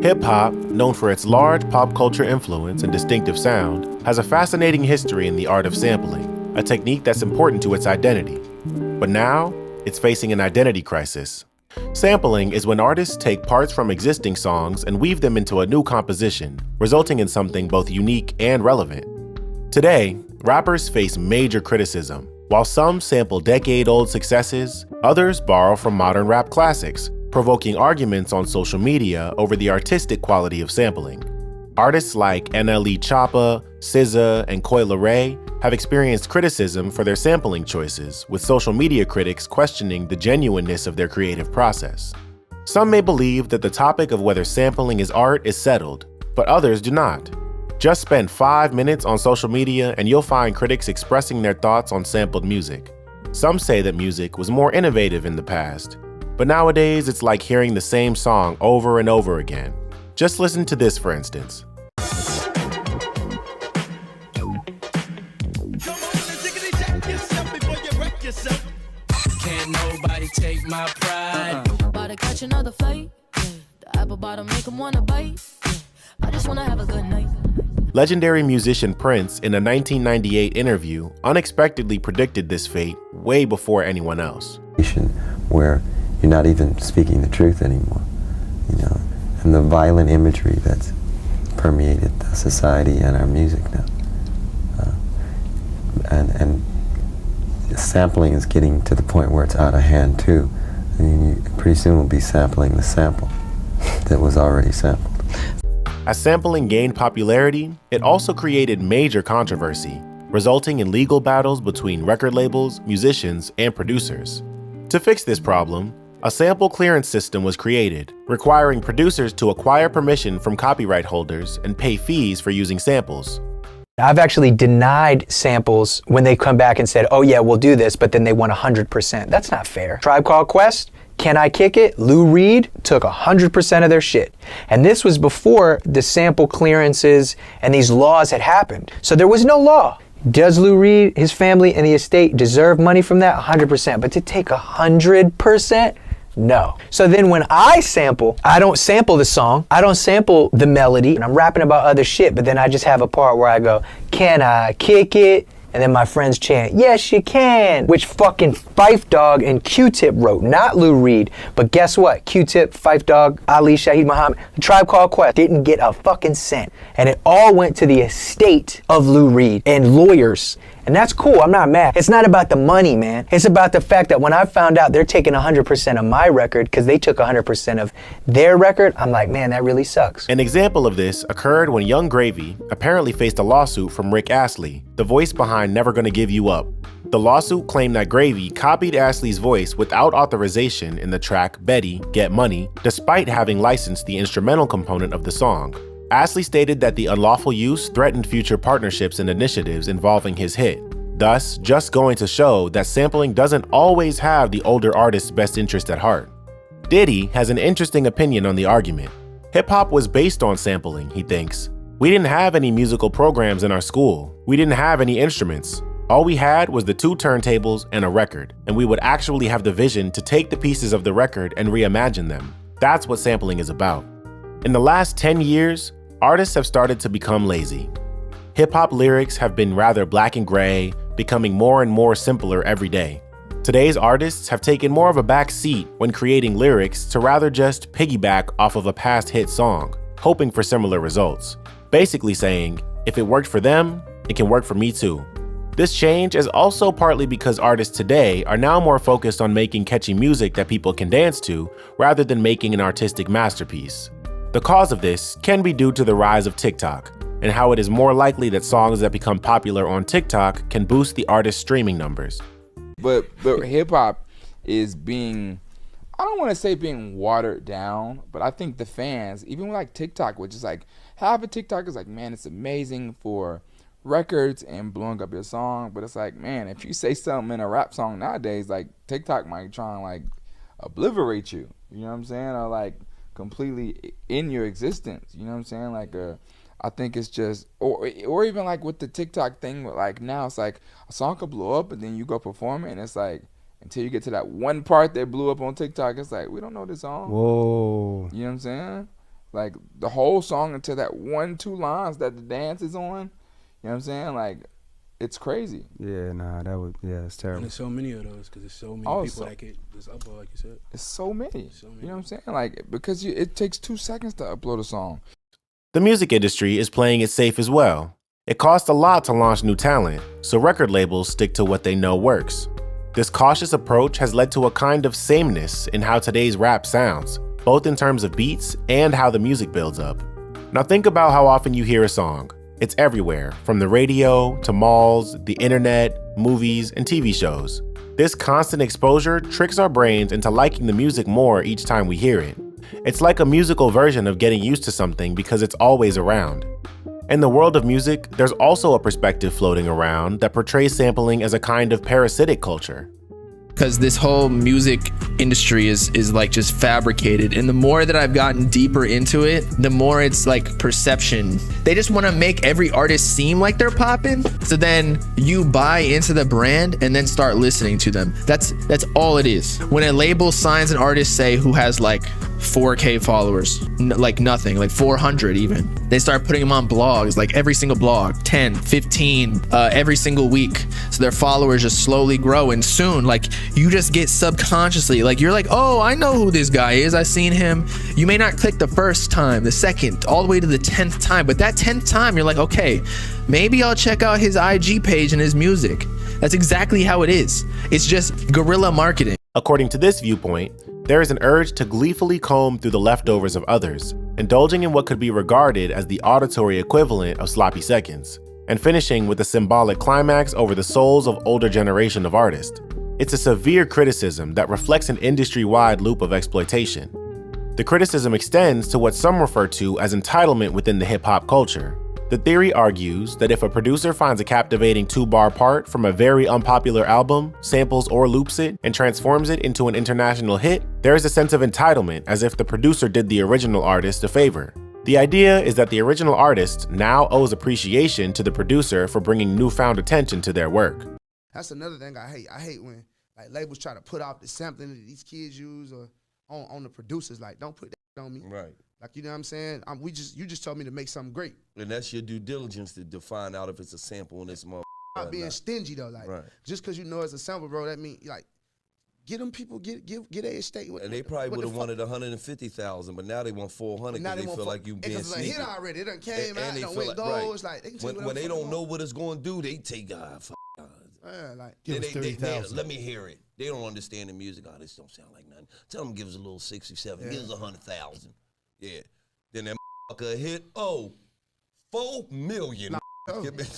Hip-hop, known for its large pop culture influence and distinctive sound, has a fascinating history in the art of sampling, a technique that's important to its identity. But now, it's facing an identity crisis. Sampling is when artists take parts from existing songs and weave them into a new composition, resulting in something both unique and relevant. Today, rappers face major criticism. While some sample decade-old successes, others borrow from modern rap classics, provoking arguments on social media over the artistic quality of sampling. Artists like NLE Choppa, SZA, and Coi Leray have experienced criticism for their sampling choices, with social media critics questioning the genuineness of their creative process. Some may believe that the topic of whether sampling is art is settled, but others do not. Just spend 5 minutes on social media and you'll find critics expressing their thoughts on sampled music. Some say that music was more innovative in the past, but nowadays it's like hearing the same song over and over again. Just listen to this, for instance. Can't nobody take my pride. About to catch another fight. The apple bottom make 'em wanna bite. I just wanna have a good night. Legendary musician Prince, in a 1998 interview, unexpectedly predicted this fate way before anyone else. Where you're not even speaking the truth anymore, and the violent imagery that's permeated the society and our music now. And sampling is getting to the point where it's out of hand too. I mean, you pretty soon we'll be sampling the sample that was already sampled. As sampling gained popularity, it also created major controversy, resulting in legal battles between record labels, musicians, and producers. To fix this problem, a sample clearance system was created, requiring producers to acquire permission from copyright holders and pay fees for using samples. I've actually denied samples when they come back and said, oh yeah, we'll do this, but then they want 100%. That's not fair. Tribe Called Quest, Can I Kick It? Lou Reed took 100% of their shit. And this was before the sample clearances and these laws had happened. So there was no law. Does Lou Reed, his family, and the estate deserve money from that? 100%. But to take 100%? No. So then when I sample, I don't sample the song, I don't sample the melody, and I'm rapping about other shit, but then I just have a part where I go, can I kick it? And then my friends chant, yes you can, which fucking Phife Dawg and Q-Tip wrote, not Lou Reed. But guess what? Q-Tip, Phife Dawg, Ali Shaheed Muhammad, the Tribe Called Quest didn't get a fucking cent. And it all went to the estate of Lou Reed and lawyers. And that's cool, I'm not mad. It's not about the money, man. It's about the fact that when I found out they're taking 100% of my record because they took 100% of their record, I'm like, man, that really sucks. An example of this occurred when Young Gravy apparently faced a lawsuit from Rick Astley, the voice behind Never Gonna Give You Up. The lawsuit claimed that Gravy copied Astley's voice without authorization in the track Betty, Get Money, despite having licensed the instrumental component of the song. Astley stated that the unlawful use threatened future partnerships and initiatives involving his hit, thus just going to show that sampling doesn't always have the older artist's best interest at heart. Diddy has an interesting opinion on the argument. Hip-hop was based on sampling, he thinks. We didn't have any musical programs in our school. We didn't have any instruments. All we had was the 2 turntables and a record, and we would actually have the vision to take the pieces of the record and reimagine them. That's what sampling is about. In the last 10 years, artists have started to become lazy. Hip-hop lyrics have been rather black and gray, becoming more and more simpler every day. Today's artists have taken more of a back seat when creating lyrics to rather just piggyback off of a past hit song, hoping for similar results. Basically saying, if it worked for them, it can work for me too. This change is also partly because artists today are now more focused on making catchy music that people can dance to, rather than making an artistic masterpiece. The cause of this can be due to the rise of TikTok, and how it is more likely that songs that become popular on TikTok can boost the artist's streaming numbers. But hip-hop is being, I don't want to say being watered down, but I think the fans, even like TikTok, which is like, half of TikTok is like, man, it's amazing for records and blowing up your song, but it's like, man, if you say something in a rap song nowadays, like TikTok might try and like obliterate you, you know what I'm saying, or like completely in your existence, you know what I'm saying, like I think it's just, or even like with the TikTok thing, like now it's like a song could blow up and then you go perform it and it's like, until you get to that one part that blew up on TikTok, it's like, we don't know this song. Whoa. You know what I'm saying? Like the whole song until that 1-2 lines that the dance is on. You know what I'm saying? Like, it's crazy. Yeah, nah, it's terrible. And there's so many of those because there's so many people that could just upload, like you said. It's so many. You know what I'm saying? Like, because it takes 2 seconds to upload a song. The music industry is playing it safe as well. It costs a lot to launch new talent, so record labels stick to what they know works. This cautious approach has led to a kind of sameness in how today's rap sounds, both in terms of beats and how the music builds up. Now think about how often you hear a song. It's everywhere, from the radio to malls, the internet, movies, and TV shows. This constant exposure tricks our brains into liking the music more each time we hear it. It's like a musical version of getting used to something because it's always around. In the world of music, there's also a perspective floating around that portrays sampling as a kind of parasitic culture. Because this whole music industry is like just fabricated, and the more that I've gotten deeper into it, the more it's like perception. They just want to make every artist seem like they're popping, so then you buy into the brand and then start listening to them. That's all it is. When a label signs an artist, say, who has like 4K followers, like nothing, like 400 even, they start putting them on blogs, like every single blog, 10, 15, every single week. So their followers just slowly grow, and soon, like, you just get subconsciously, like, you're like, oh, I know who this guy is, I've seen him. You may not click the first time, the second, all the way to the 10th time, but that 10th time, you're like, okay, maybe I'll check out his IG page and his music. That's exactly how it is. It's just guerrilla marketing. According to this viewpoint, there is an urge to gleefully comb through the leftovers of others, indulging in what could be regarded as the auditory equivalent of sloppy seconds, and finishing with a symbolic climax over the souls of older generation of artists. It's a severe criticism that reflects an industry-wide loop of exploitation. The criticism extends to what some refer to as entitlement within the hip-hop culture. The theory argues that if a producer finds a captivating 2-bar part from a very unpopular album, samples or loops it, and transforms it into an international hit, there is a sense of entitlement as if the producer did the original artist a favor. The idea is that the original artist now owes appreciation to the producer for bringing newfound attention to their work. That's another thing I hate. I hate when like labels try to put out the sampling that these kids use or on the producers. Like, don't put that on me. Right. Like, you know what I'm saying? You just told me to make something great. And that's your due diligence to find out if it's a sample in this motherfucker. Not being stingy though. Like, just because you know it's a sample, bro, that mean like get them people get a estate. And they probably would have wanted 150,000, but now they want 400 because they feel like you being sneaky. It's a hit already. It done came out. And It they done feel went like, gold. It's like they can when they don't know what it's going to do, they take fuck. Yeah, like give us 30,000. Let me hear it. They don't understand the music. Oh, this don't sound like nothing. Tell them give us a little 67. Give us 100,000. Yeah. Then that motherfucker hit. 4 million. Nah, Give me some